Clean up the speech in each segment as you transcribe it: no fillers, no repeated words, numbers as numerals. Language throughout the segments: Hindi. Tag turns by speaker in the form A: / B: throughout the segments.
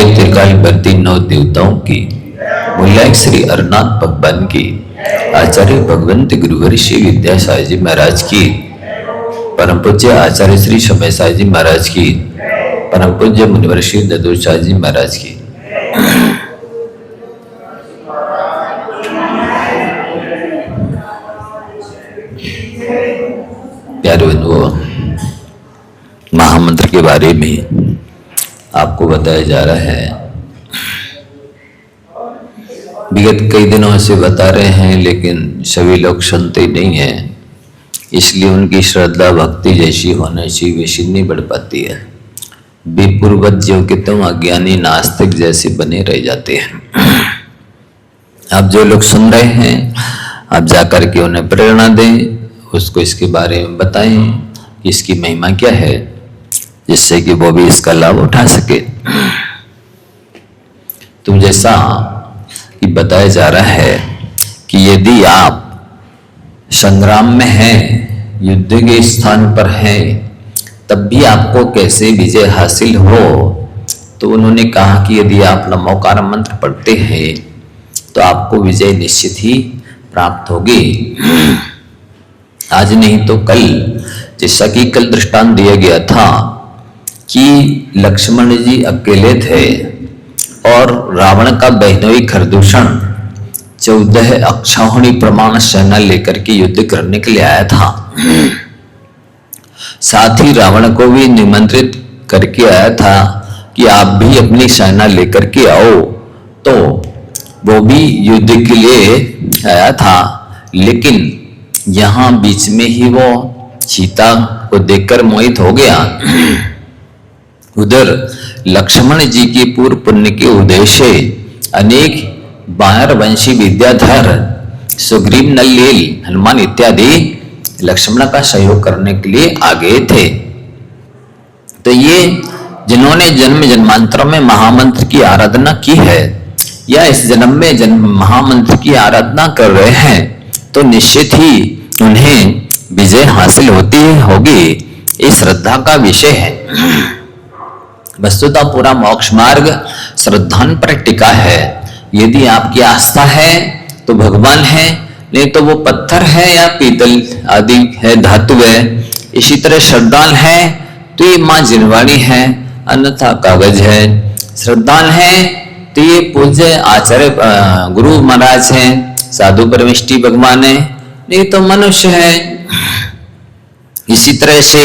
A: त्रिकालवर्ती 9 देवताओं की, मूलायक श्री अरनाथ भगवान की, आचार्य भगवंत गुरुवर श्री विद्यासागर जी महाराज की, परम पूज्य आचार्य श्री समय सागर जी महाराज की, परम पूज्य मुनिवर श्री ददूर जी महाराज की। प्यारे बंधुओं, महामंत्र के बारे में आपको बताया जा रहा है। विगत कई दिनों से बता रहे हैं, लेकिन सभी लोग सुनते नहीं हैं, इसलिए उनकी श्रद्धा भक्ति जैसी होने से वैसी नहीं बढ़ पाती है। विपूर्वत जो कि तुम अज्ञानी नास्तिक जैसे बने रह जाते हैं। अब जो लोग सुन रहे हैं, आप जाकर के उन्हें प्रेरणा दें, उसको इसके बारे में बताएं कि इसकी महिमा क्या है, जिससे कि वो भी इसका लाभ उठा सके। तुम जैसा कि बताया जा रहा है कि यदि आप संग्राम में हैं, युद्ध के स्थान पर हैं, तब भी आपको कैसे विजय हासिल हो, तो उन्होंने कहा कि यदि आप नमोकार मंत्र पढ़ते हैं तो आपको विजय निश्चित ही प्राप्त होगी। आज नहीं तो कल, जैसा कि कल दृष्टांत दिया गया था कि लक्ष्मण जी अकेले थे और रावण का बहनोई खरदूषण 14 अक्षौहिणी प्रमाण सेना लेकर के युद्ध करने के लिए आया था। साथ ही रावण को भी निमंत्रित करके आया था कि आप भी अपनी सेना लेकर के आओ, तो वो भी युद्ध के लिए आया था। लेकिन यहाँ बीच में ही वो सीता को देखकर मोहित हो गया। उधर लक्ष्मण जी के पूर्व पुण्य के उदय से अनेक वानर वंशी विद्याधर, सुग्रीव, नल्लील, हनुमान इत्यादि लक्ष्मण का सहयोग करने के लिए आ गए थे। तो ये जिन्होंने जन्म जन्मांतरों में महामंत्र की आराधना की है या इस जन्म में जन्म महामंत्र की आराधना कर रहे हैं, तो निश्चित ही उन्हें विजय हासिल होती होगी। इस श्रद्धा का विषय है। वस्तुतः पूरा मोक्ष मार्ग श्रद्धा पर टिका है। यदि आपकी आस्था है तो भगवान है, नहीं तो वो पत्थर है या पीतल आदि है, धातु है। इसी तरह श्रद्धान है तो ये माँ जिनवाणी है, अन्यथा कागज है। श्रद्धान है तो ये पूज्य आचार्य गुरु महाराज हैं, साधु परमेष्टि भगवान है, नहीं तो मनुष्य है। इसी तरह से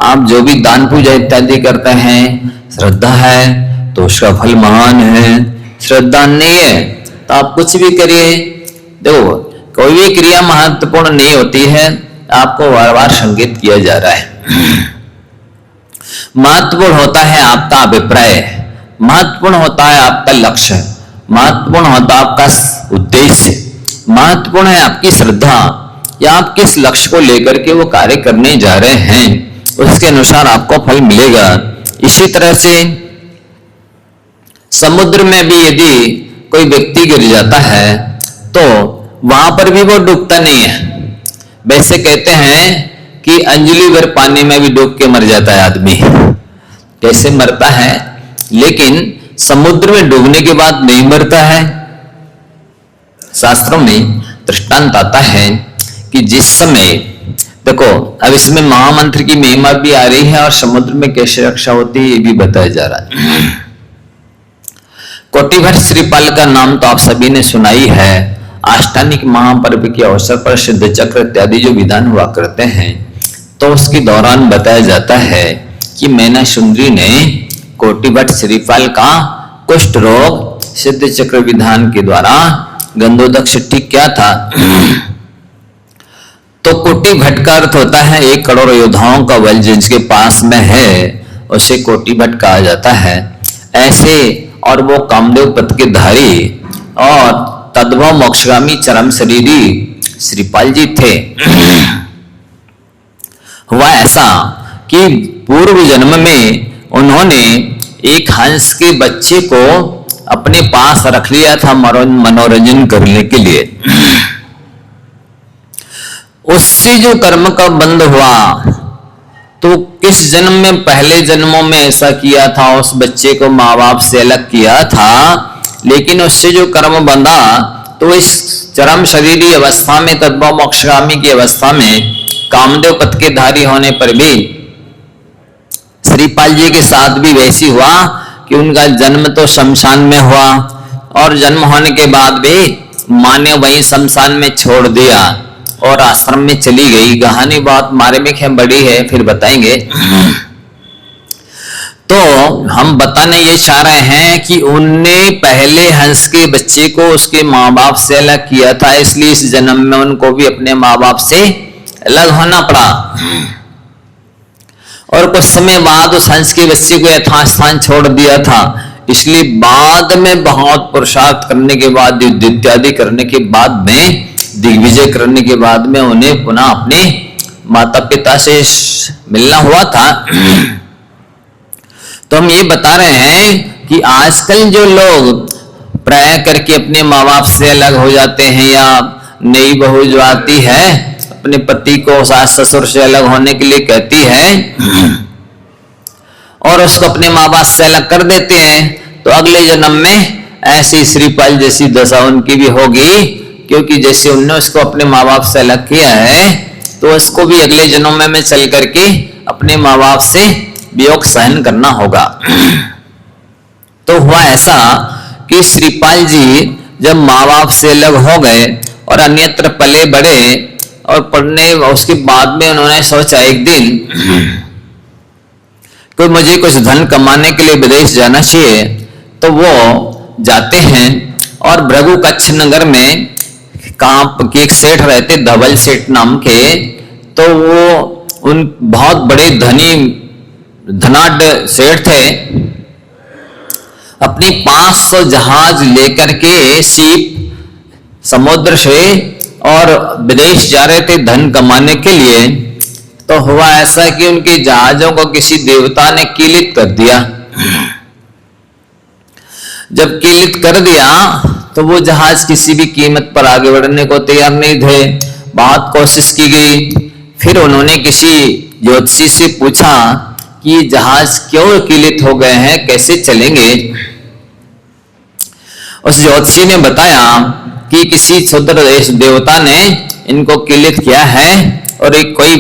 A: आप जो भी दान पूजा इत्यादि करते हैं, श्रद्धा है तो उसका फल महान है। श्रद्धा नहीं है तो आप कुछ भी करिए, देखो कोई भी क्रिया महत्वपूर्ण नहीं होती है, आपको बार बार संकेत किया जा रहा है। महत्वपूर्ण होता है आपका अभिप्राय, महत्वपूर्ण होता है आपका लक्ष्य, महत्वपूर्ण होता है आपका उद्देश्य, महत्वपूर्ण है आपकी श्रद्धा, या आप किस लक्ष्य को लेकर के वो कार्य करने जा रहे हैं, उसके अनुसार आपको फल मिलेगा। इसी तरह से समुद्र में भी यदि कोई व्यक्ति गिर जाता है तो वहां पर भी वो डूबता नहीं है। वैसे कहते हैं कि अंजलि भर पानी में भी डूब के मर जाता है आदमी, कैसे मरता है, लेकिन समुद्र में डूबने के बाद नहीं मरता है। शास्त्रों में दृष्टांत आता है कि जिस समय, देखो अब इसमें महामंत्र की महिमा भी आ रही है और समुद्र में कैसे रक्षा होती है ये भी बताया जा रहा है। कोटिभट श्रीपाल का नाम तो आप सभी ने सुना ही है। अष्टानिक महापर्व के अवसर पर सिद्ध चक्र इत्यादि जो विधान हुआ करते हैं, तो उसके दौरान बताया जाता है कि मैना सुंदरी ने कोटिभट श्रीपाल का कुष्ठ रोग सिद्ध चक्र विधान के द्वारा गंधोदक से ठीक क्या था। तो कोटि भट्ट का अर्थ होता है 1 करोड़ योद्धाओं का बल जिसके पास में है, उसे कोटि भट्ट कहा जाता है। ऐसे और वो कामदेव पद के धारी और तद्भव मोक्षगामी चरम शरीरी श्रीपाल जी थे। हुआ ऐसा कि पूर्व जन्म में उन्होंने एक हंस के बच्चे को अपने पास रख लिया था मनोरंजन करने के लिए। उससे जो कर्म का बंध हुआ तो किस जन्म में, पहले जन्मों में ऐसा किया था, उस बच्चे को माँ बाप से अलग किया था, लेकिन उससे जो कर्म बंधा तो इस चरम शरीरी अवस्था में, तद्भव मोक्षगामी की अवस्था में, कामदेव पद के धारी होने पर भी श्रीपाल जी के साथ भी वैसी हुआ कि उनका जन्म तो शमशान में हुआ और जन्म होने के बाद भी माँ ने वही शमशान में छोड़ दिया और आश्रम में चली गई। कहानी बहुत मार्मिक है, बड़ी है, फिर बताएंगे। तो हम बताने ये चाह रहे हैं कि उनने पहले हंस के बच्चे को उसके माँ बाप से अलग किया था, इसलिए इस जन्म में उनको भी अपने माँ बाप से अलग होना पड़ा। और कुछ समय बाद उस हंस के बच्चे को यथास्थान छोड़ दिया था, इसलिए बाद में बहुत पुरुषार्थ करने के बाद, युद्ध इत्यादि करने के बाद में, दिग्विजय करने के बाद में उन्हें पुनः अपने माता पिता से मिलना हुआ था। तो हम ये बता रहे हैं कि आजकल जो लोग प्राय करके अपने माँ बाप से अलग हो जाते हैं, या नई बहू जो आती है अपने पति को सास ससुर से अलग होने के लिए कहती है और उसको अपने माँ बाप से अलग कर देते हैं, तो अगले जन्म में ऐसी श्रीपाल जैसी दशा उनकी भी होगी, क्योंकि जैसे उनने उसको अपने माँ बाप से अलग किया है तो उसको भी अगले जन्म में चल करके अपने माँ बाप से वियोग सहन करना होगा। तो हुआ ऐसा कि श्रीपाल जी जब माँ बाप से अलग हो गए और अन्यत्र पले बढ़े और पढ़ने, उसके बाद में उन्होंने सोचा एक दिन कि मुझे कुछ धन कमाने के लिए विदेश जाना चाहिए। तो वो जाते हैं और भृगु कच्छ नगर में कहाँ एक सेठ रहते, धवल सेठ नाम के, तो वो उन बहुत बड़े धनाढ्य सेठ थे। अपनी 500 जहाज लेकर के सीप समुद्र से और विदेश जा रहे थे धन कमाने के लिए। तो हुआ ऐसा कि उनके जहाजों को किसी देवता ने कीलित कर दिया। जब कीलित कर दिया तो वो जहाज किसी भी कीमत पर आगे बढ़ने को तैयार नहीं थे। बहुत कोशिश की गई, फिर उन्होंने किसी ज्योतिषी से पूछा कि जहाज क्यों कीलित हो गए हैं, कैसे चलेंगे। उस ज्योतिषी ने बताया कि किसी क्षुद्र देवता ने इनको कीलित किया है और एक कोई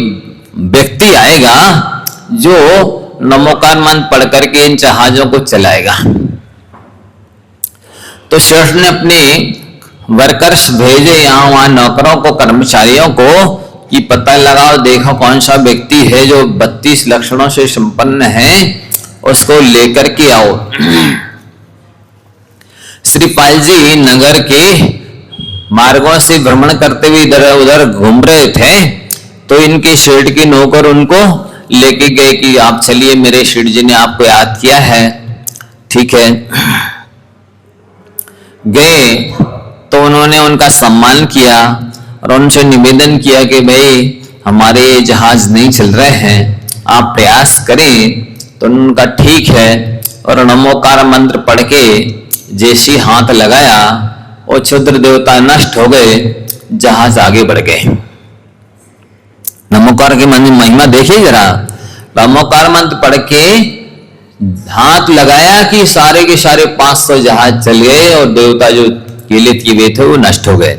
A: व्यक्ति आएगा जो नमोकार मंत्र पढ़ करके इन जहाजों को चलाएगा। तो शेठ ने अपने वर्कर्स भेजे यहाँ वहां, नौकरों को, कर्मचारियों को, कि पता लगाओ, देखो कौन सा व्यक्ति है जो 32 लक्षणों से संपन्न है, उसको लेकर के आओ। श्रीपाल जी नगर के मार्गों से भ्रमण करते हुए इधर उधर घूम रहे थे, तो इनके शेठ के नौकर उनको लेके गए कि आप चलिए, मेरे शेठ जी ने आपको याद किया है। ठीक है, गए तो उन्होंने उनका सम्मान किया और उनसे निवेदन किया कि भाई हमारे जहाज नहीं चल रहे हैं, आप प्रयास करें। तो उनका ठीक है, और नमोकार मंत्र पढ़ के जैसी हाथ लगाया वो क्षुद्र देवता नष्ट हो गए, जहाज आगे बढ़ गए। नमोकार के मंत्र महिमा देखिए जरा। नमोकार मंत्र पढ़ के हाथ लगाया कि सारे के सारे 500 जहाज चल गए और देवता जो कीलित किए थे वो नष्ट हो गए।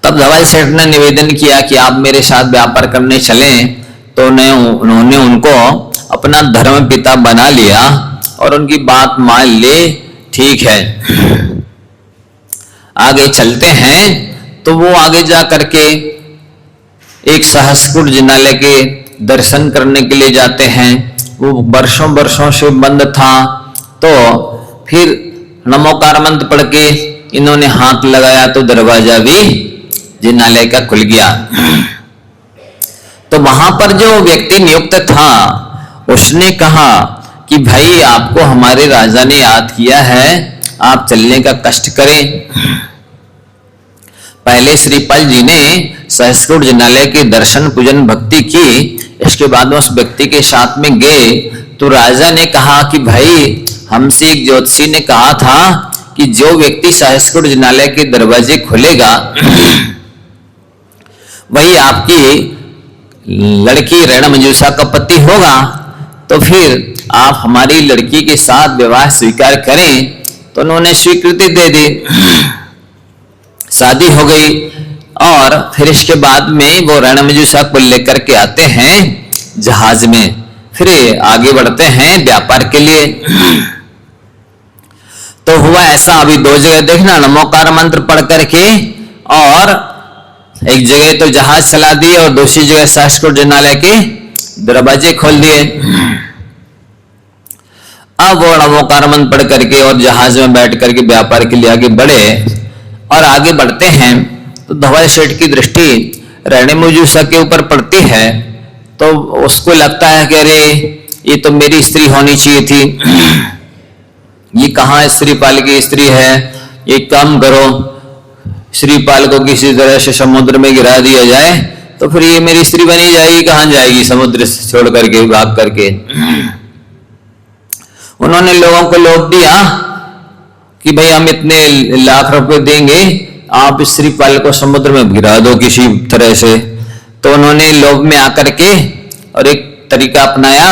A: तब धवल सेठ ने निवेदन किया कि आप मेरे साथ व्यापार करने चलें। तो उन्होंने उनको अपना धर्म पिता बना लिया और उनकी बात मान ली। ठीक है, आगे चलते हैं। तो वो आगे जा करके एक सहस्रकुट जिनालय के दर्शन करने के लिए जाते हैं। वो वर्षों वर्षों से बंद था। तो फिर नमोकार मंत्र पढ़ के इन्होंने हाथ लगाया तो दरवाजा भी जिनालय का खुल गया। तो वहां पर जो व्यक्ति नियुक्त था उसने कहा कि भाई आपको हमारे राजा ने याद किया है, आप चलने का कष्ट करें। पहले श्रीपाल जी ने सहस्रकुट जिनालय के दर्शन पूजन भक्ति की। इसके बाद उस व्यक्ति के साथ में गए तो राजा ने कहा कि भाई हमसे एक ज्योतिषी ने कहा था कि जो व्यक्ति सहस्रकुट जिनालय के दरवाजे खोलेगा वही आपकी लड़की रण मंजूषा का पति होगा तो फिर आप हमारी लड़की के साथ विवाह स्वीकार करें। तो उन्होंने स्वीकृति दे दी, शादी हो गई। और फिर इसके बाद में वो रण मंजूषा को लेकर के आते हैं जहाज में, फिर आगे बढ़ते हैं व्यापार के लिए। तो हुआ ऐसा, अभी दो जगह देखना, नमोकार मंत्र पढ़ करके और एक जगह तो जहाज चला दिए और दूसरी जगह शासकोट जनालय के दरवाजे खोल दिए। अब वो नमोकार मंत्र पढ़ करके और जहाज में बैठ करके व्यापार के लिए आगे बढ़े। और आगे बढ़ते हैं तो धवल सेठ की दृष्टि रण मंजूषा के ऊपर पड़ती है। तो उसको लगता है कि अरे ये तो मेरी स्त्री होनी चाहिए थी, ये कहाँ श्रीपाल की स्त्री है। ये काम करो, श्रीपाल को किसी तरह से समुद्र में गिरा दिया जाए तो फिर ये मेरी स्त्री बनी जाएगी, कहाँ जाएगी, समुद्र से छोड़ करके, भाग करके। उन्होंने लोगों को लोभ दिया कि भाई हम इतने लाख रुपए देंगे, आप श्रीपाल को समुद्र में गिरा दो किसी तरह से। तो उन्होंने लोभ में आकर के और एक तरीका अपनाया,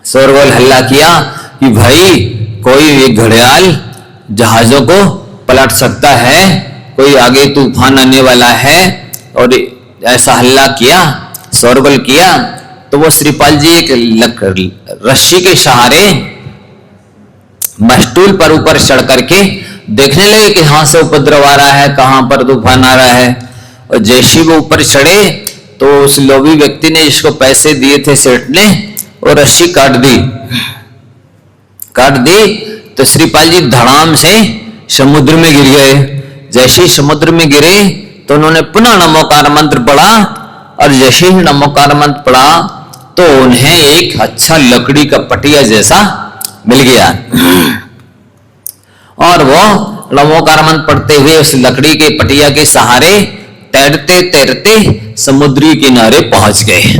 A: शोरगोल हल्ला किया कि भाई कोई एक घड़ियाल जहाजों को पलट सकता है, कोई आगे तूफान आने वाला है। और ऐसा हल्ला किया, शोरगोल किया। तो वो श्रीपाल जी एक रस्सी के सहारे मस्तूल पर ऊपर चढ़ करके देखने लगे कि कहां से उपद्रव आ रहा है, कहां पर तूफान आ रहा है। और जैसे वो ऊपर चढ़े तो उस लोभी व्यक्ति ने, जिसको पैसे दिए थे सेठ ने, वो रस्सी काट दी। तो श्रीपाल जी धड़ाम से समुद्र में गिर गए। जैसे ही समुद्र में गिरे तो उन्होंने पुनः नमोकार मंत्र पढ़ा। और जैसे ही नमोकार मंत्र पढ़ा तो उन्हें एक अच्छा लकड़ी का पटिया जैसा मिल गया। और वो नमोकार मंत्र पढ़ते हुए उस लकड़ी के पटिया के सहारे तैरते तैरते समुद्री किनारे पहुंच गए।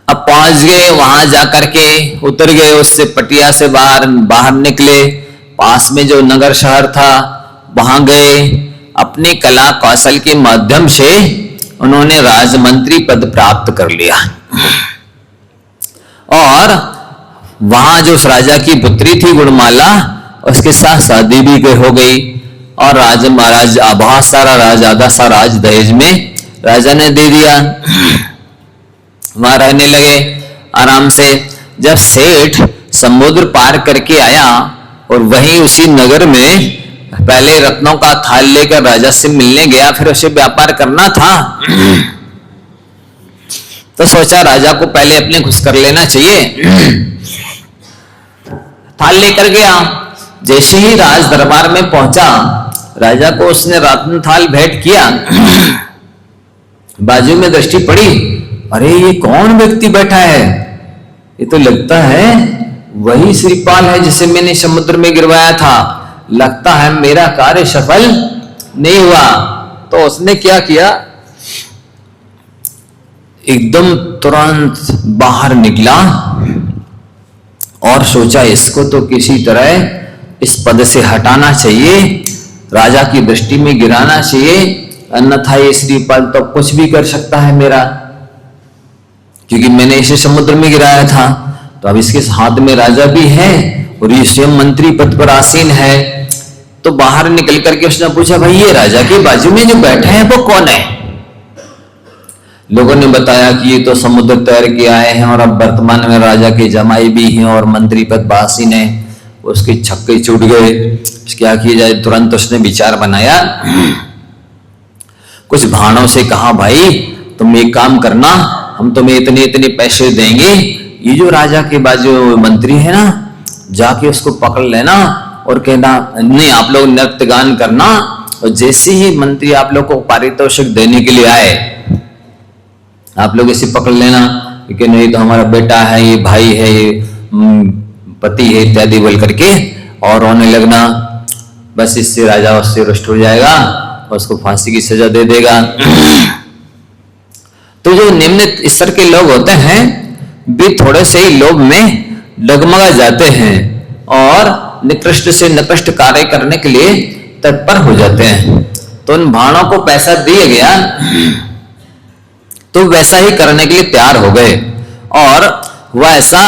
A: अब पहुंच गए, वहां जाकर के उतर गए, उससे पटिया से बाहर निकले, पास में जो नगर शहर था वहां गए। अपनी कला कौशल के माध्यम से उन्होंने राजमंत्री पद प्राप्त कर लिया। और वहां जो उस राजा की पुत्री थी गुणमाला, उसके साथ शादी भी हो गई। और राजा महाराज बहुत सारा आधा सा राज दहेज में राजा ने दे दिया। वहां रहने लगे आराम से। जब सेठ समुद्र पार करके आया और वहीं उसी नगर में पहले रत्नों का थाल लेकर राजा से मिलने गया, फिर उसे व्यापार करना था, तो सोचा राजा को पहले अपने खुश कर लेना चाहिए। थाल लेकर गया। जैसे ही राज दरबार में पहुंचा, राजा को उसने रत्न थाल भेंट किया। बाजू में दृष्टि पड़ी, अरे ये कौन व्यक्ति बैठा है, ये तो लगता है वही श्रीपाल है जिसे मैंने समुद्र में गिरवाया था। लगता है मेरा कार्य सफल नहीं हुआ। तो उसने क्या किया, एकदम तुरंत बाहर निकला और सोचा इसको तो किसी तरह इस पद से हटाना चाहिए, राजा की दृष्टि में गिराना चाहिए, अन्यथा ये श्रीपाल तो कुछ भी कर सकता है मेरा, क्योंकि मैंने इसे समुद्र में गिराया था। तो अब इसके हाथ में राजा भी है और ये स्वयं मंत्री पद पर आसीन है। तो बाहर निकल करके उसने पूछा, भाई ये राजा के बाजू में जो बैठे हैं वो कौन है? लोगों ने बताया कि ये तो समुद्र तैर के आए हैं और अब वर्तमान में राजा के जमाई भी हैं और मंत्री पद पर आसीन है। उसके छक्के छूट गए, क्या किया जाए। तुरंत उसने विचार बनाया, कुछ भाणों से कहा, भाई तुम एक काम करना, हम तुम्हें इतने इतने पैसे देंगे, ये जो राजा के बाजू मंत्री है ना, जाके उसको पकड़ लेना और कहना नहीं आप लोग नृत्य गान करना, और जैसे ही मंत्री आप लोग को पारितोषिक देने के लिए आए, आप लोग इसे पकड़ लेना कि नहीं तो हमारा बेटा है, ये भाई है, ये पति है इत्यादि बोल करके और रोने लगना। बस इससे राजा उससे रुष्ट हो जाएगा और उसको फांसी की सजा दे देगा। तो जो निम्न स्तर के लोग होते हैं भी थोड़े से ही लोभ में डगमगा जाते हैं और निकृष्ट से निकृष्ट कार्य करने के लिए तत्पर हो जाते हैं। तो उन भाणों को पैसा दिया गया तो वैसा ही करने के लिए तैयार हो गए। और वह ऐसा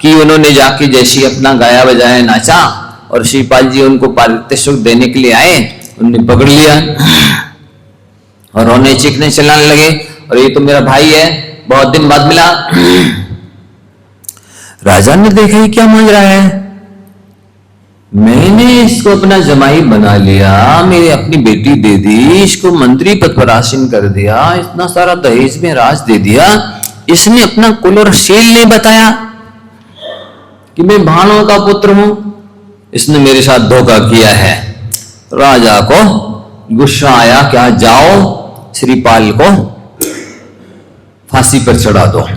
A: कि उन्होंने जाके जैसे अपना गाया बजाया नाचा और श्रीपाल जी उनको पारितोषिक देने के लिए आए, उन्होंने पकड़ लिया और रोने चीखने चिल्लाने लगे, और ये तो मेरा भाई है, बहुत दिन बाद मिला। राजा ने देखा ये क्या मांग रहा है, मैंने इसको अपना जमाई बना लिया, मेरी अपनी बेटी दे दी, इसको मंत्री पद पर आसीन कर दिया, इतना सारा दहेज में राज दे दिया, इसने अपना कुल और शील नहीं बताया कि मैं भाणों का पुत्र हूं, इसने मेरे साथ धोखा किया है। राजा को गुस्सा आया, क्या जाओ श्रीपाल को फांसी पर चढ़ा दो।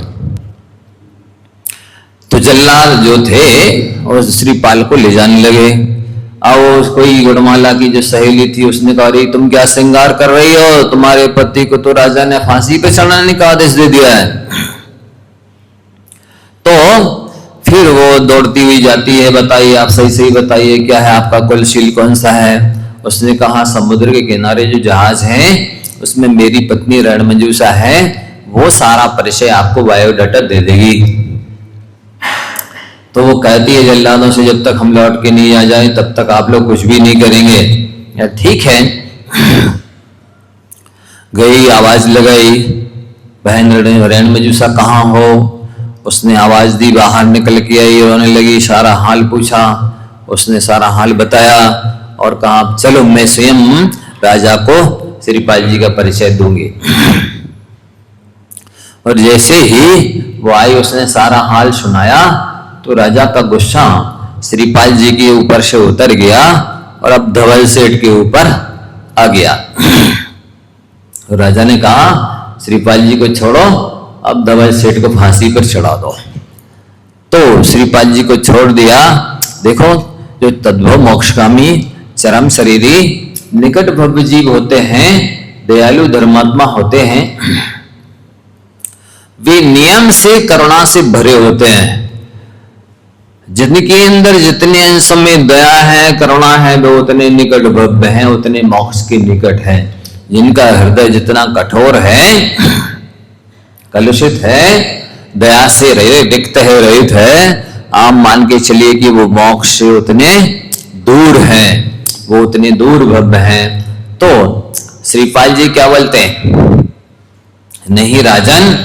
A: तो जल्लाद जो थे और श्रीपाल को ले जाने लगे। और कोई गुणमाला की जो सहेली थी उसने कहा, अरे तुम क्या श्रृंगार कर रही हो, तुम्हारे पति को तो राजा ने फांसी पे चढ़ाने का आदेश दे दिया है। तो फिर वो दौड़ती हुई जाती है, बताइए आप सही सही बताइए क्या है आपका कुलशील कौन सा है। उसने कहा, समुद्र के किनारे जो जहाज है उसमें मेरी पत्नी रणमंजूषा है, वो सारा परिचय आपको बायोडाटा दे देगी। तो वो कहती है जल्लादों से, जब तक हम लौट के नहीं आ जाए तब तक आप लोग कुछ भी नहीं करेंगे। या ठीक है। गई, आवाज लगाई, बहन रणमंजूषा कहाँ हो। उसने आवाज दी, बाहर निकल के आई, रोने लगी, सारा हाल पूछा। उसने सारा हाल बताया और कहा, चलो मैं स्वयं राजा को श्रीपाल जी का परिचय दूंगी। और जैसे ही वो आई, उसने सारा हाल सुनाया तो राजा का गुस्सा श्रीपाल जी के ऊपर से उतर गया और अब धवल सेठ के ऊपर आ गया। राजा ने कहा, श्रीपाल जी को छोड़ो, अब धवल सेठ को फांसी पर चढ़ा दो। तो श्रीपाल जी को छोड़ दिया। देखो, जो तद्भव मोक्षगामी चरम शरीरी निकट भव्य जीव होते हैं, दयालु धर्मात्मा होते हैं, वे नियम से करुणा से भरे होते हैं। जिनके अंदर जितने अंश में दया है, करुणा है, वे उतने निकट भव्य हैं, उतने मोक्ष के निकट हैं। जिनका हृदय जितना कठोर है, कलुषित है, दया से रिक्त है, रहित है, आप मान के चलिए कि वो मोक्ष से उतने दूर हैं, वो उतने दूर भव्य हैं। तो श्रीपाल जी क्या बोलते हैं, नहीं राजन,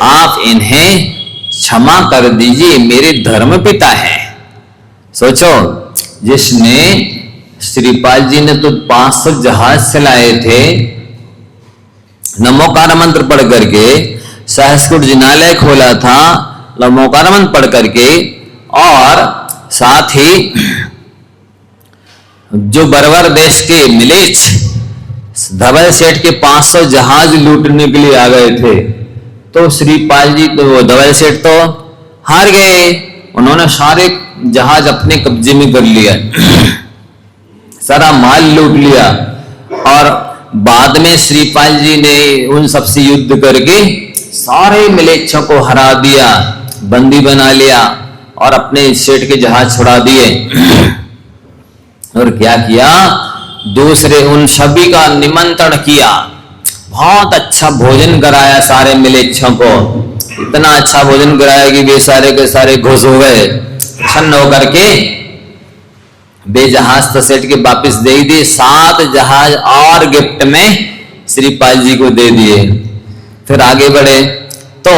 A: आप इन्हें क्षमा कर दीजिए, मेरे धर्म पिता है। सोचो, जिसने श्रीपाल जी ने तो 500 जहाज चलाए थे, नमोकार मंत्र पढ़ करके, सहस्कुट जिनालय खोला था नमोकार मंत्र पढ़ करके, और साथ ही जो बरवर देश के मिलेच धवल सेठ के 500 जहाज लूटने के लिए आ गए थे। तो श्रीपाल जी तो धवल सेठ तो हार गए, उन्होंने सारे जहाज अपने कब्जे में कर लिया, सारा माल लूट लिया। और बाद में श्रीपाल जी ने उन सबसे युद्ध करके सारे मिलेच्छों को हरा दिया, बंदी बना लिया और अपने सेठ के जहाज छुड़ा दिए। और क्या किया, दूसरे उन सभी का निमंत्रण किया, बहुत अच्छा भोजन कराया सारे मिलेच्छों को, इतना अच्छा भोजन कराया कि वे सारे के सारे खुश हो गए, प्रसन्न होकर के बेजहाज तो सेठ के वापिस दे दिए, 7 जहाज और गिफ्ट में श्रीपाल जी को दे दिए। फिर आगे बढ़े तो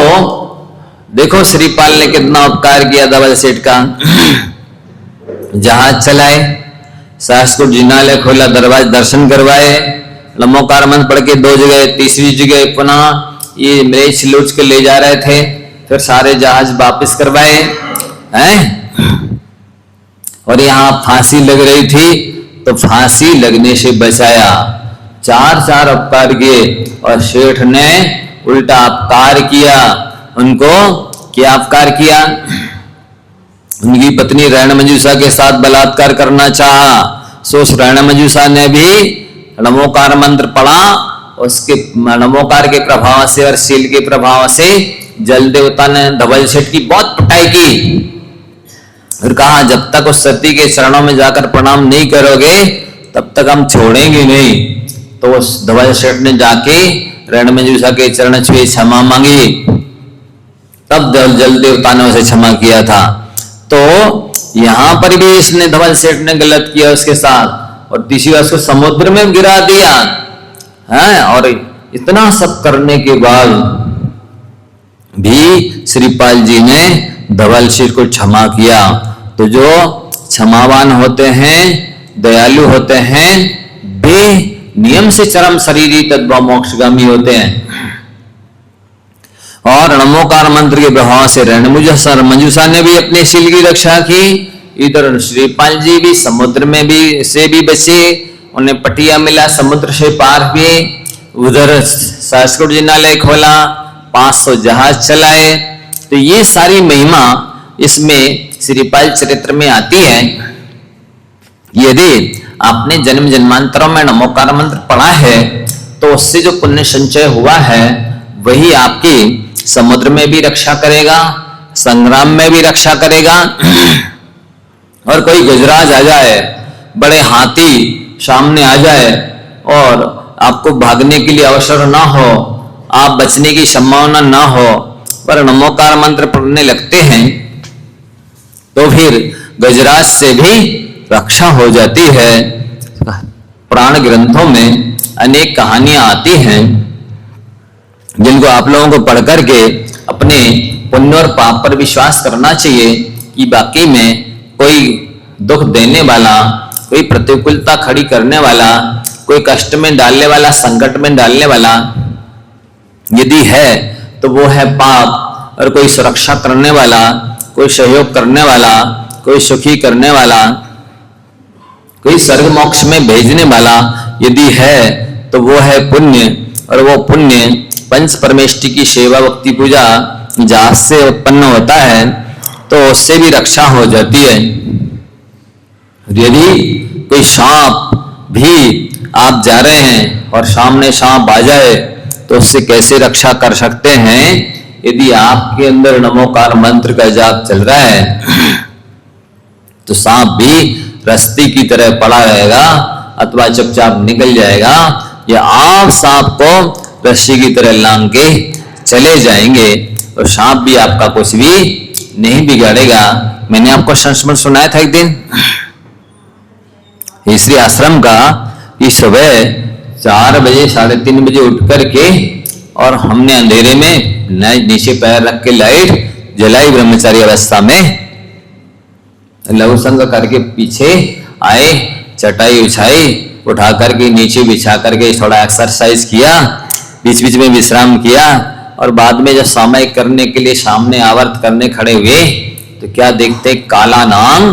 A: देखो श्रीपाल ने कितना उपकार किया धवल सेठ का। जहाज चलाए, सहस्कुट जिनालय खोला, दरवाजे दर्शन करवाए, नमोकार मंत्र पढ़ के 2 जगह, तीसरी जगह पुनः ये मृष लूट के ले जा रहे थे, फिर सारे जहाज वापस करवाए हैं। और यहाँ फांसी लग रही थी तो फांसी लगने से बचाया, 4 उपकार किए। और सेठ ने उल्टा अपकार किया, उनको क्या अपकार किया, उनकी पत्नी रणमंजूषा के साथ बलात्कार करना चाहा। सो रणमंजूषा ने भी नमोकार मंत्र पढ़ा, उसके नमोकार के प्रभाव से और शील के प्रभाव से जल देवता ने धवल सेठ की बहुत पिटाई की। फिर कहा, जब तक उस सती के चरणों में जाकर प्रणाम नहीं करोगे तब तक हम छोड़ेंगे नहीं। तो उस धवल सेठ ने जाके रणमंजूषा के चरण छुए, क्षमा मांगी, तब जल देवता ने उसे क्षमा किया था। तो यहां पर भी इसने धवल सेठ ने गलत किया उसके साथ, और तीसरी बार उसको समुद्र में गिरा दिया है। और इतना सब करने के बाद भी श्रीपाल जी ने धवल सेठ को क्षमा किया। तो जो क्षमावान होते हैं, दयालु होते हैं, वे नियम से चरम शरीरी तत्व मोक्षगामी होते हैं। और नमोकार मंत्र के प्रभाव से रणमंजूषा ने भी अपने शील की रक्षा की। इधर श्रीपाल जी भी समुद्र में भी से भी बचे, उन्हें पटिया मिला, समुद्र से पार हुए। उधर संस्कृत जिनालय खोला, 500 जहाज चलाए। तो ये सारी महिमा इसमें श्रीपाल चरित्र में आती है। यदि आपने जन्म जन्मांतरों में नमोकार मंत्र पढ़ा है तो उससे जो पुण्य संचय हुआ है वही आपकी समुद्र में भी रक्षा करेगा, संग्राम में भी रक्षा करेगा। और कोई गजराज आ जाए, बड़े हाथी सामने आ जाए और आपको भागने के लिए अवसर ना हो, आप बचने की संभावना ना हो, पर नमोकार मंत्र पढ़ने लगते हैं तो फिर गजराज से भी रक्षा हो जाती है। पुराण ग्रंथों में अनेक कहानियां आती हैं जिनको आप लोगों को पढ़ करके अपने पुण्य और पाप पर विश्वास करना चाहिए कि वाकई में कोई दुख देने वाला, कोई प्रतिकूलता खड़ी करने वाला, कोई कष्ट में डालने वाला, संकट में डालने वाला यदि है तो वो है पाप। और कोई सुरक्षा करने वाला, कोई सहयोग करने वाला, कोई सुखी करने वाला, कोई स्वर्ग मोक्ष में भेजने वाला यदि है तो वो है पुण्य। और वो पुण्य पंच परमेष्टि की सेवा, भक्ति, पूजा जहां से उत्पन्न होता है तो उससे भी रक्षा हो जाती है। यदि कोई सांप भी आप जा रहे हैं और सामने सांप आ जाए तो उससे कैसे रक्षा कर सकते हैं? यदि आपके अंदर नमोकार मंत्र का जाप चल रहा है तो सांप भी रस्सी की तरह पड़ा रहेगा अथवा चुपचाप निकल जाएगा, या आप सांप को रस्सी की तरह लांग के चले जाएंगे और सांप भी आपका कुछ भी नहीं बिगाड़ेगा। मैंने आपको संस्मरण सुनाया था एक दिन इसलिए आश्रम का कि सुबह 4 बजे 3:30 बजे उठ करके और हमने अंधेरे में नीचे पैर रख के लाइट जलाई, ब्रह्मचारी अवस्था में लघु संग करके पीछे आए, चटाई उछाई, उठा करके नीचे बिछा करके थोड़ा एक्सरसाइज किया, बीच बीच में विश्राम किया और बाद में जब सामयिक करने के लिए सामने आवर्त करने खड़े हुए तो क्या देखते, काला नाग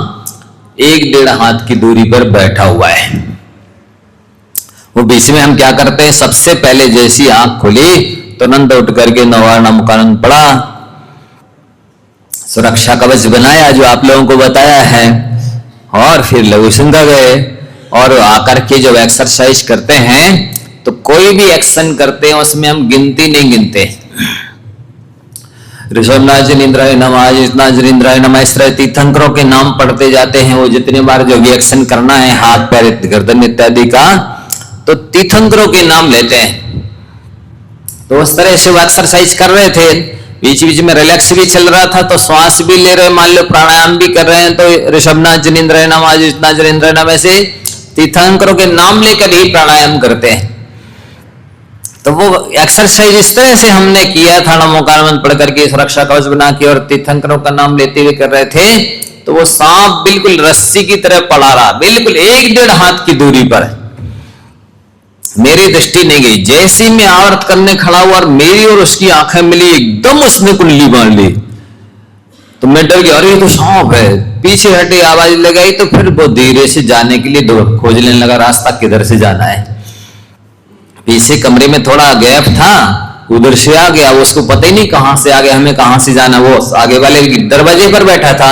A: 1-1.5 हाथ की दूरी पर बैठा हुआ है। वो बीच में हम क्या करते हैं, सबसे पहले जैसी आंख खुली तुरंत उठ करके नमोकार पढ़ा, सुरक्षा कवच बनाया जो आप लोगों को बताया है, और फिर लघु संग गए और आकर के जब एक्सरसाइज करते हैं तो कोई भी एक्शन करते हैं उसमें हम गिनती नहीं गिनते। ऋषभनाथ जिनेन्द्राय नमः, जितना जिनेन्द्राय नमः, इस तरह तीर्थंकरों के नाम पढ़ते जाते हैं। वो जितने बार जो भी एक्शन करना है हाथ पैर गर्दन इत्यादि का, तो तीर्थंकरों के नाम लेते हैं। तो उस तरह से वो एक्सरसाइज कर रहे थे, बीच बीच में रिलैक्स भी चल रहा था, तो श्वास भी ले रहे, मान लो प्राणायाम भी कर रहे हैं, तो ऋषभनाथ जिनेन्द्राय नमः, जितना जिनेन्द्राय नमः, ऐसे तीर्थंकरों के नाम लेकर ही प्राणायाम करते हैं। तो वो एक्सरसाइज इस तरह से हमने किया था, नमोकार मंत्र पढ़ करके सुरक्षा कवच बना के और तीर्थंकरों का नाम लेते हुए कर रहे थे। तो वो सांप बिल्कुल रस्सी की तरह पड़ा रहा, बिल्कुल 1-1.5 हाथ की दूरी पर। मेरी दृष्टि नहीं गई, जैसी मैं आवर्त करने खड़ा हुआ और मेरी और उसकी आंखें मिली, एकदम उसने कुंडली बांध ली। तो मैं डर गया, अरे ये तो सांप है। पीछे हटे, आवाज लगाई, तो फिर वो धीरे से जाने के लिए खोजने लगा रास्ता, किधर से जाना है। पीछे कमरे में थोड़ा गैप था, उधर से आ गया, वो उसको पता ही नहीं कहां से आ गया, हमें कहां से जाना। वो आगे वाले दरवाजे पर बैठा था।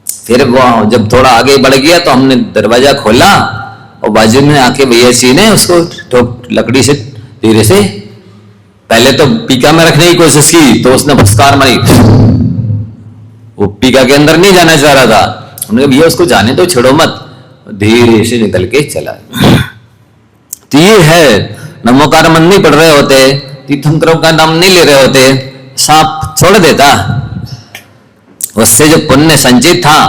A: फिर वो जब थोड़ा आगे बढ़ गया तो हमने दरवाजा खोला और बाजू में आके भैया जी ने उसको ठोक लकड़ी से धीरे से, पहले तो पीका में रखने की कोशिश की तो उसने फटकार मारी, वो पीका के अंदर नहीं जाना चाह रहा था। हमने भैया उसको जाने तो छोड़ो मत, धीरे से निकल के चला। तो ये है, नमोकार मंत्र नहीं पढ़ रहे होते, तीर्थंकरों का नाम नहीं ले रहे होते, सांप छोड़ देता। उससे जो पुण्य संचित था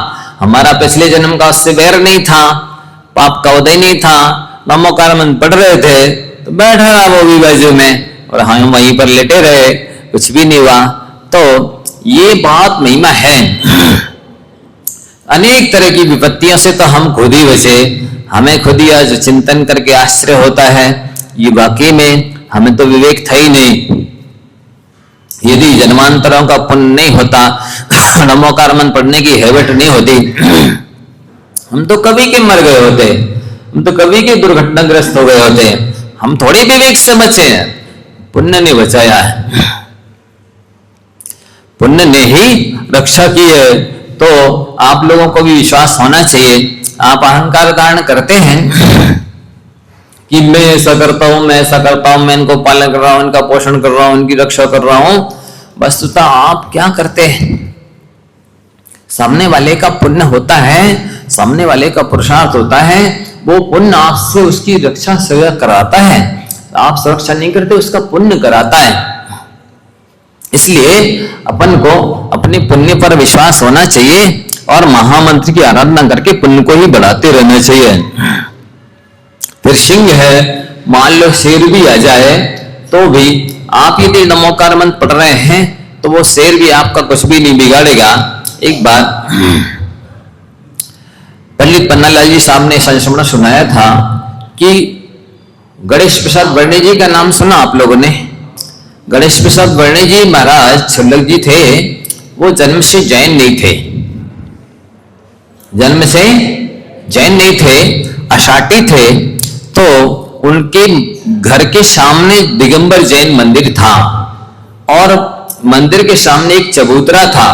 A: हमारा पिछले जन्म का, उससे वैर नहीं था, पाप का उदय नहीं था, नमोकार मंत्र पढ़ रहे थे तो बैठा रहा वो भी बाजू में और हम वहीं पर लेटे रहे, कुछ भी नहीं हुआ। तो ये बहुत महिमा है। अनेक तरह की विपत्तियों से तो हम खुद ही बचे, हमें खुद ही आज चिंतन करके आश्चर्य होता है, ये वाकई में हमें तो विवेक था ही नहीं। यदि जन्मांतरों का पुण्य नहीं होता, नमोकार मंत्र पढ़ने की हैबिट नहीं होती, हम तो कभी के मर गए होते, हम तो कभी के दुर्घटनाग्रस्त हो गए होते। हम थोड़ी विवेक से बचे हैं, पुण्य ने बचाया है, पुण्य ने ही रक्षा की है। तो आप लोगों को भी विश्वास होना चाहिए। आप अहंकार धारण करते हैं कि मैं ऐसा करता हूं, मैं ऐसा करता हूं, मैं इनको पालन कर रहा हूं, इनका पोषण कर रहा हूं, इनकी रक्षा कर रहा हूं। वस्तुतः आप क्या करते हैं? सामने वाले का पुण्य होता है, सामने वाले का पुरुषार्थ होता है, वो पुण्य आपसे उसकी रक्षा सेवा कराता है। आप सुरक्षा नहीं करते, उसका पुण्य कराता है। इसलिए अपन को अपने पुण्य पर विश्वास होना चाहिए और महामंत्र की आराधना करके पुण्य को ही बढ़ाते रहना चाहिए। फिर सिंह है, मान लो शेर भी आ जाए तो भी आप यदि नमोकार मंत्र पढ़ रहे हैं तो वो शेर भी आपका कुछ भी नहीं बिगाड़ेगा। एक बार पंडित पन्नालाल जी साहब ने संस्मरण सुनाया था कि गणेश प्रसाद वर्णे जी का नाम सुना आप लोगों ने? गणेश प्रसाद वर्णे जी महाराज छल्लक जी थे, वो जन्म से जैन नहीं थे, जन्म से जैन नहीं थे, अशाटी थे। तो उनके घर के सामने दिगंबर जैन मंदिर था और मंदिर के सामने एक चबूतरा था,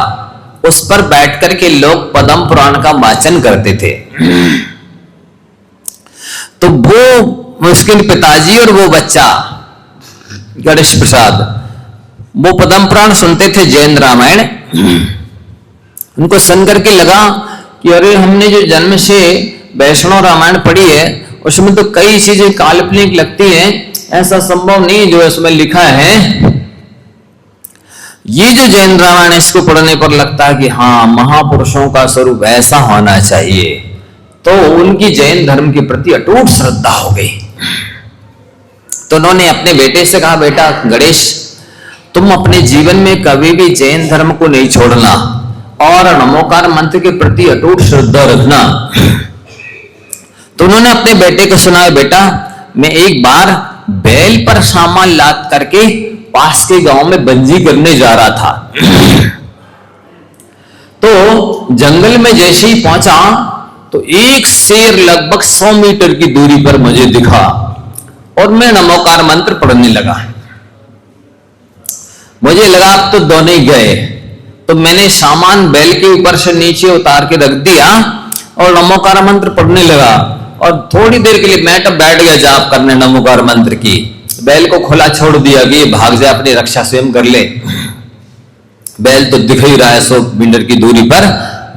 A: उस पर बैठ करके लोग पद्म पुराण का वाचन करते थे। तो वो उसके पिताजी और वो बच्चा गणेश प्रसाद वो पद्म पुराण सुनते थे, जैन रामायण। उनको सुन करके लगा कि अरे हमने जो जन्म से वैष्णव रामायण पढ़ी है उसमें तो कई चीजें काल्पनिक लगती हैं, ऐसा संभव नहीं जो उसमें लिखा है। ये जो जैन रामायण इसको पढ़ने पर लगता है कि हाँ महापुरुषों का स्वरूप ऐसा होना चाहिए। तो उनकी जैन धर्म के प्रति अटूट श्रद्धा हो गई। तो उन्होंने अपने बेटे से कहा, बेटा गणेश तुम अपने जीवन में कभी भी जैन धर्म को नहीं छोड़ना और नमोकार मंत्र के प्रति अटूट श्रद्धा रखना। तो उन्होंने अपने बेटे को सुनाया, बेटा मैं एक बार बैल पर सामान लाद करके पास के गांव में बंजी करने जा रहा था। तो जंगल में जैसे ही पहुंचा तो एक शेर लगभग 100 मीटर की दूरी पर मुझे दिखा और मैं नमोकार मंत्र पढ़ने लगा। मुझे लगा अब तो दोनों ही गए, तो मैंने सामान बैल के ऊपर से नीचे उतार के रख दिया और नमोकार मंत्र पढ़ने लगा। और थोड़ी देर के लिए मैं तो बैठ गया जाप करने नमोकार मंत्र की। बैल को खुला छोड़ दिया कि भाग जाए, अपनी रक्षा स्वयं कर ले। बैल तो दिख ही रहा है 100 मीटर की दूरी पर,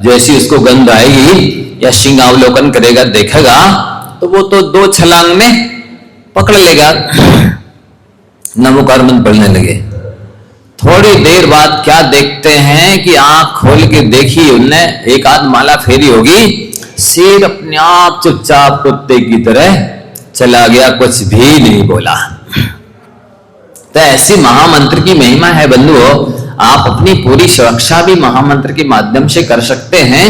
A: जैसी उसको गंध आएगी या सिंहावलोकन करेगा देखेगा तो वो तो 2 छलांग में पकड़ लेगा। नमोकार मंत्र पढ़ने लगे। थोड़ी देर बाद क्या देखते हैं कि आंख खोल के देखी उनने, एक आध माला फेरी होगी, शेर अपने आप चुपचाप कुत्ते की तरह चला गया, कुछ भी नहीं बोला। तो ऐसी महामंत्र की महिमा है बंधुओं। आप अपनी पूरी सुरक्षा भी महामंत्र के माध्यम से कर सकते हैं,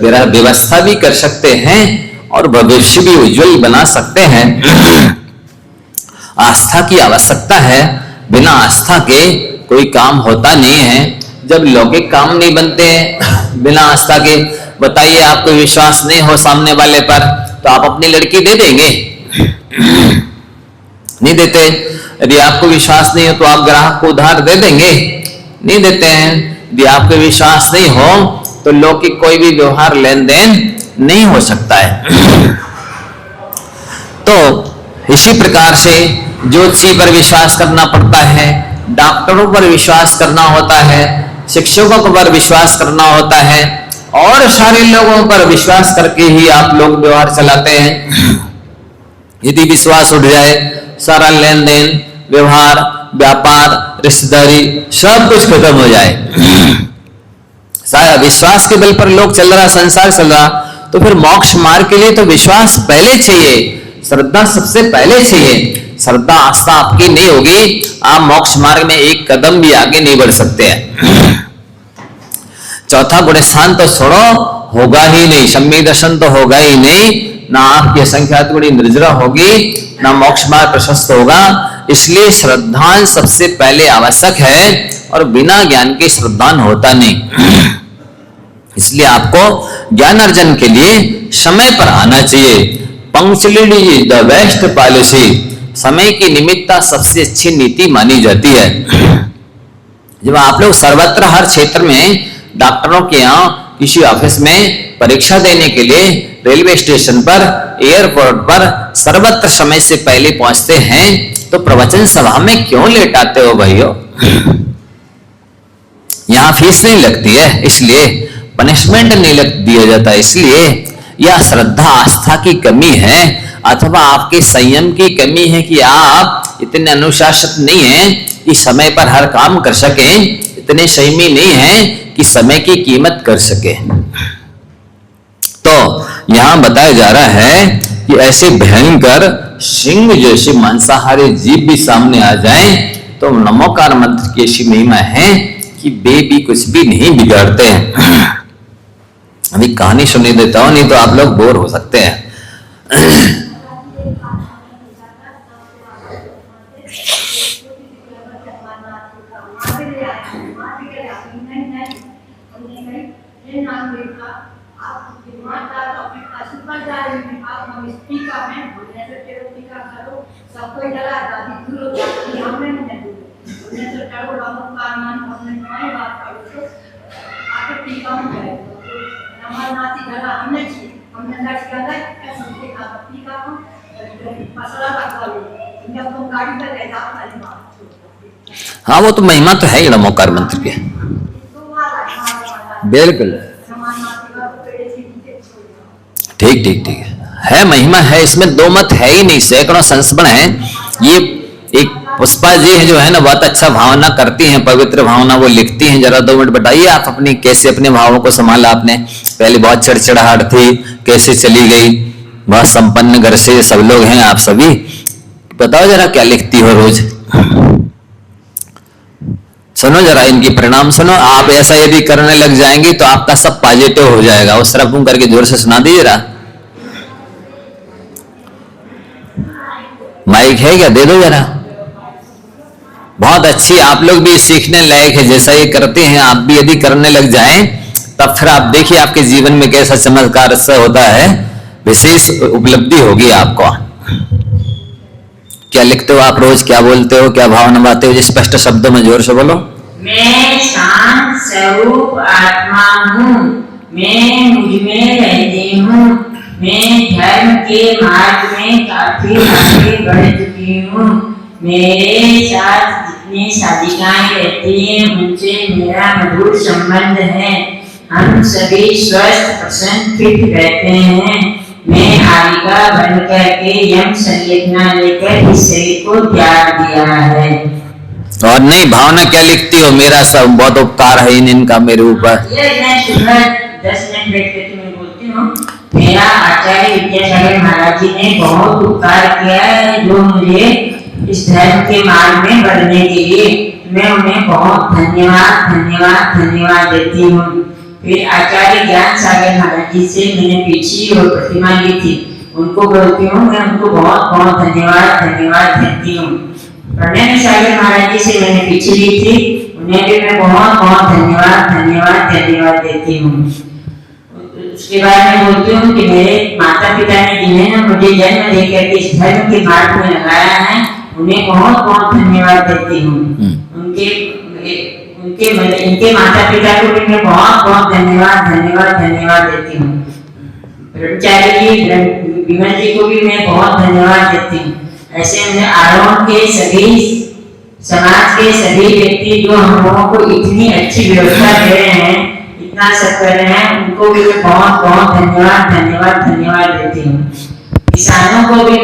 A: व्यवस्था भी कर सकते हैं और भविष्य भी उज्जवल बना सकते हैं। आस्था की आवश्यकता है, बिना आस्था के कोई काम होता नहीं है। जब लौकिक काम नहीं बनते हैं बिना आस्था के। बताइए आपको विश्वास नहीं हो सामने वाले पर तो आप अपनी लड़की दे देंगे? नहीं देते। यदि आपको विश्वास नहीं हो तो आप ग्राहक को उधार दे देंगे? नहीं देते हैं। यदि आपको विश्वास नहीं हो तो लौकिक कोई भी व्यवहार लेन देन नहीं हो सकता है। तो इसी प्रकार से ज्योतिषी पर विश्वास करना पड़ता है, डॉक्टरों पर विश्वास करना होता है, शिक्षकों पर विश्वास करना होता है और सारे लोगों पर विश्वास करके ही आप लोग व्यवहार चलाते हैं। यदि विश्वास उठ जाए, सारा लेन देन, व्यवहार, व्यापार, रिश्तेदारी सब कुछ खत्म हो जाए, सारा विश्वास के बल पर लोग चल रहा, संसार चल रहा, तो फिर मोक्ष मार्ग के लिए तो विश्वास पहले चाहिए, श्रद्धा सबसे पहले चाहिए। श्रद्धा आस्था आपकी नहीं होगी, आप मोक्ष मार्ग में एक कदम भी आगे नहीं बढ़ सकते हैं। चौथा गुण स्थान तो छोड़ो, होगा ही नहीं, सम्य दर्शन तो होगा ही नहीं, ना आपकी असंख्यात गुणी निर्जरा होगी, ना मोक्ष मार्ग प्रशस्त होगा। इसलिए श्रद्धान सबसे पहले आवश्यक है, और बिना ज्ञान के श्रद्धान होता नहीं। इसलिए आपको ज्ञान अर्जन के लिए समय पर आना चाहिए। Punctuality is the best policy, समय की निमित्ता सबसे अच्छी नीति मानी जाती है। जब आप लोग सर्वत्र हर क्षेत्र में डॉक्टरों के यहाँ, किसी ऑफिस में परीक्षा देने के लिए, रेलवे स्टेशन पर, एयरपोर्ट पर सर्वत्र समय से पहले पहुंचते हैं, तो प्रवचन सभा में क्यों लेट आते हो भाइयों? यहाँ फीस नहीं लगती है, इसलिए पनिशमेंट नहीं दिया जाता, इसलिए यह श्रद्धा आस्था की कमी है, अथवा आपके संयम की कमी है कि आप इतने अनुशासित नहीं हैं कि समय पर हर काम कर सके, इतने संयमी नहीं हैं कि समय की कीमत कर सके। तो यहां बताया जा रहा है कि ऐसे भयंकर सिंह जैसे मांसाहारी जीव भी सामने आ जाएं, तो नमोकार मंत्र की ऐसी महिमा है कि वे भी कुछ भी नहीं बिगाड़ते हैं। अभी कहानी सुनी देता हूं, नहीं तो आप लोग बोर हो सकते हैं। हाँ, वो तो महिमा तो है ही नमोकार मंत्र की, बिल्कुल ठीक ठीक ठीक है, महिमा है, इसमें दो मत है ही नहीं, सैकड़ों संस्मरण है। ये एक पुष्पा जी है जो है ना, बहुत अच्छा भावना करती हैं, पवित्र भावना वो लिखती हैं। जरा 2 मिनट बताइए आप अपनी, कैसे अपने भावों को संभाला आपने? पहले बहुत चिड़चिड़ाहट थी, कैसे चली गई? बहुत संपन्न घर से सब लोग हैं आप सभी, बताओ जरा क्या लिखती हो रोज? सुनो जरा इनकी परिणाम सुनो। आप ऐसा यदि करने लग जाएंगे तो आपका सब पॉजिटिव हो जाएगा। उस तरफ मुंह करके जोर से सुना दीजिए जरा। माइक है क्या? दे दो जरा। बहुत अच्छी, आप लोग भी सीखने लायक है। जैसा ये करते हैं आप भी यदि करने लग जाएं, तब फिर आप देखिए आपके जीवन में कैसा चमत्कार से होता है, विशेष उपलब्धि होगी आपको। क्या लिखते हो आप रोज? क्या बोलते हो? क्या भाव नभाते हो? स्पष्ट शब्दों में जोर से बोलो।
B: मैं शांत स्वरूप आत्मा हूँ, मैं मुझ में रहती हूँ, मैं धर्म के मार्ग में काफी आगे बढ़ चुकी हूँ। मेरे साथ जितनी साधिकाएं रहती हैं उनसे मेरा मधुर संबंध है। हम सभी स्वस्थ, प्रसन्न, फिट रहते हैं। मैं आलिका बन करके यम संलेखना लेकर इस शरीर को त्याग दिया है।
A: और नहीं, भावना क्या लिखती हो? मेरा सब बहुत उपकार है इनका मेरे ऊपर।
B: मैं सुबह 10 मिनट बैठ करके मैं बोलती हूँ, मेरा आचार्य विद्यासागर महाराज जी ने बहुत उपकार किया है, जो मुझे इस धर्म के मार्ग में बढ़ने के लिए, मैं उन्हें बहुत धन्यवाद धन्यवाद धन्यवाद देती हूँ। फिर आचार्य ज्ञान सागर महाराज जी से मैंने पीछी और प्रतिमा ली थी, उनको बोलती हूँ मैं उनको बहुत बहुत धन्यवाद धन्यवाद देती हूँ। प्रणय सागर महाराज जी से मैंने पीछे ली थी, उन्हें भी मैं बहुत बहुत धन्यवाद धन्यवाद धन्यवाद देती हूँ। उसके बाद मैं बोलती हूँ कि मेरे माता पिता ने जिन्हें ना मुझे जन्म देकर के इस धर्म के मार्ग में लगाया है, उन्हें बहुत बहुत धन्यवाद देती हूँ। इनके माता पिता को भी मैं बहुत बहुत धन्यवाद धन्यवाद धन्यवाद देती हूँ। ब्रह्मचारी जी, विमल जी को भी मैं बहुत धन्यवाद देती हूँ। ऐसे मैं आरोहण के सभी समाज के सभी व्यक्ति जो हम लोगों को इतनी अच्छी व्यवस्था दे रहे हैं, इतना सब कर रहे हैं, उनको भी मैं बहुत बहुत धन्यवाद धन्यवाद धन्यवाद देती हूँ। किसानों को भी